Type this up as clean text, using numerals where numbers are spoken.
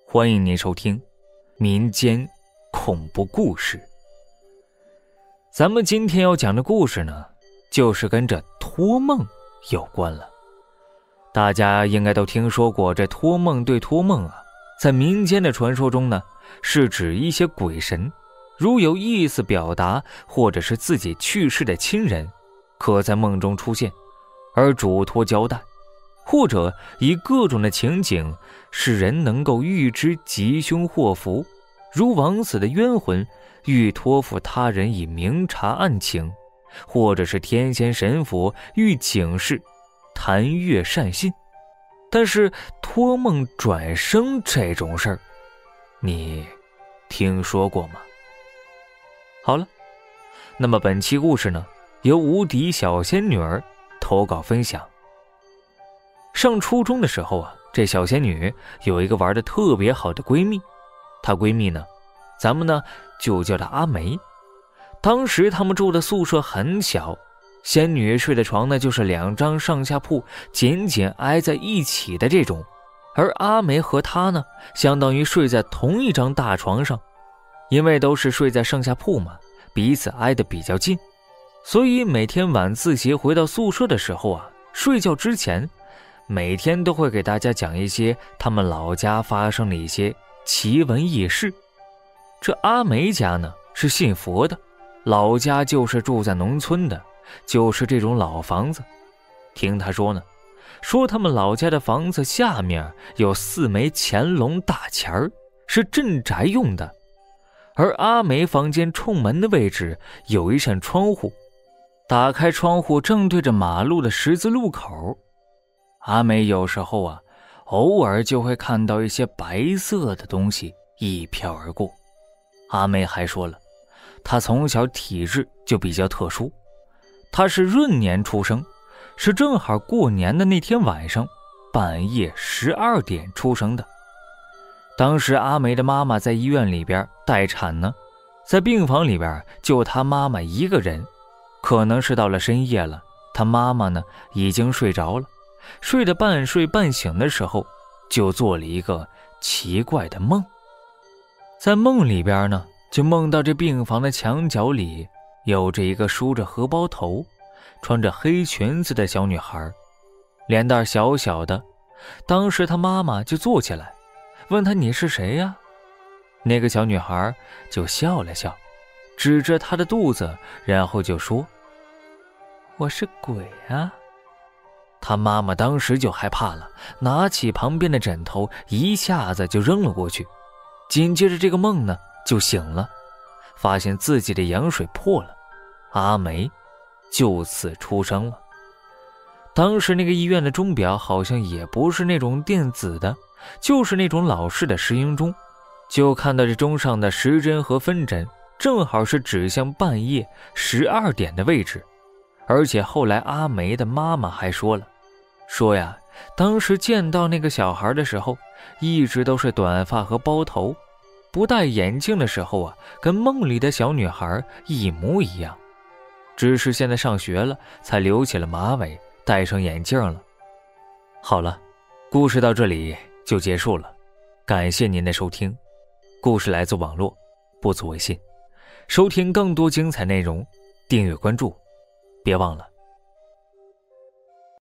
欢迎您收听民间恐怖故事。咱们今天要讲的故事呢，就是跟这托梦有关了。大家应该都听说过这托梦对托梦啊，在民间的传说中呢，是指一些鬼神如有意思表达，或者是自己去世的亲人，可在梦中出现，而嘱托交代，或者以各种的情景使人能够预知吉凶祸福，如枉死的冤魂欲托付他人以明察案情，或者是天仙神佛欲警示谈阅善信。但是托梦转生这种事儿，你听说过吗？好了，那么本期故事呢，由无敌小仙女儿投稿分享。上初中的时候啊，这小仙女有一个玩得特别好的闺蜜，她闺蜜呢，咱们呢就叫她阿梅。当时他们住的宿舍很小，仙女睡的床呢就是2张上下铺紧紧挨在一起的这种，而阿梅和她呢相当于睡在同一张大床上，因为都是睡在上下铺嘛，彼此挨得比较近，所以每天晚自习回到宿舍的时候啊，睡觉之前每天都会给大家讲一些他们老家发生的一些奇闻异事。这阿梅家呢是信佛的，老家就是住在农村的，就是这种老房子。听她说呢，说他们老家的房子下面有4枚乾隆大钱儿，是镇宅用的。而阿梅房间冲门的位置有一扇窗户，打开窗户正对着马路的十字路口。阿梅有时候啊，偶尔就会看到一些白色的东西一飘而过。阿梅还说了，她从小体质就比较特殊，她是闰年出生，是正好过年的那天晚上半夜12点出生的。当时阿梅的妈妈在医院里边待产呢，在病房里边就她妈妈一个人，可能是到了深夜了，她妈妈呢已经睡着了，睡得半睡半醒的时候，就做了一个奇怪的梦。在梦里边呢，就梦到这病房的墙角里有着一个梳着荷包头，穿着黑裙子的小女孩，脸蛋小小的。当时她妈妈就坐起来问她，你是谁呀？那个小女孩就笑了笑，指着她的肚子，然后就说，我是鬼啊。她妈妈当时就害怕了，拿起旁边的枕头一下子就扔了过去。紧接着这个梦呢就醒了，发现自己的羊水破了，阿梅就此出生了。当时那个医院的钟表好像也不是那种电子的，就是那种老式的石英钟，就看到这钟上的时针和分针正好是指向半夜12点的位置。而且后来阿梅的妈妈还说了，说呀，当时见到那个小孩的时候一直都是短发和包头，不戴眼镜的时候啊，跟梦里的小女孩一模一样，只是现在上学了才留起了马尾，戴上眼镜了。好了，故事到这里就结束了，感谢您的收听。故事来自网络，不足为信。收听更多精彩内容，订阅关注，别忘了